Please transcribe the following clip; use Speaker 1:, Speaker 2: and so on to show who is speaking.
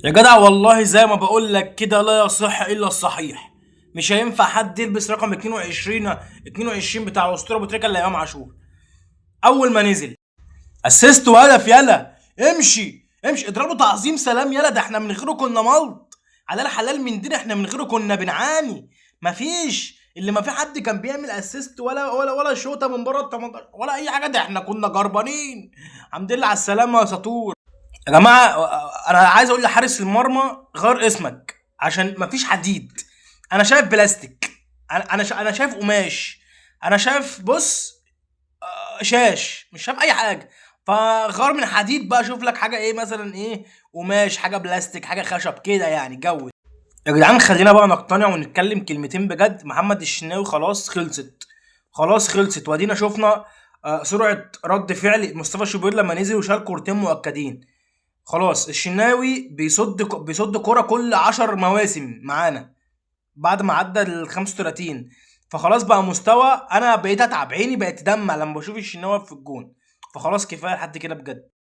Speaker 1: يا جدع والله زي ما بقول لك كده، لا يصح الا الصحيح. مش هينفع حد يلبس رقم 22 22 بتاع اسطوره ابو تريكه الا امام عاشور. اول ما نزل اسيست وهدف، يلا امشي امشي اضربه تعظيم سلام، يلا ده احنا من غيره كنا ملط. على الحلال من دين، احنا من غيره كنا بنعاني. مفيش اللي ما في حد كان بيعمل اسيست ولا شوطه من بره ال 18 ولا اي حاجه، ده احنا كنا جربانين. الحمد لله على السلامه يا سطور. يا جماعه، انا عايز اقول لحارس المرمى غير اسمك عشان مفيش حديد. انا شايف بلاستيك. انا شايف قماش. انا شايف، بص، شاش، مش شايف اي حاجه. فغار من حديد بقى، شوف لك حاجه ايه مثلا، ايه قماش، حاجه بلاستيك، حاجه خشب كده يعني جو. يا جدعان خلينا بقى نقتنع ونتكلم كلمتين بجد. محمد الشناوي خلاص خلصت. خلاص خلصت، وادينا شفنا سرعه رد فعل مصطفى شوبير لما نزل وشال كورتين مؤكدين. خلاص الشناوي بيصد كرة كل 10 مواسم معانا بعد ما عدى ال 35. فخلاص بقى مستوى، انا بقيت اتعب، عيني بقت تدمع لما بشوف الشناوي في الجون. فخلاص كفايه لحد كده بجد.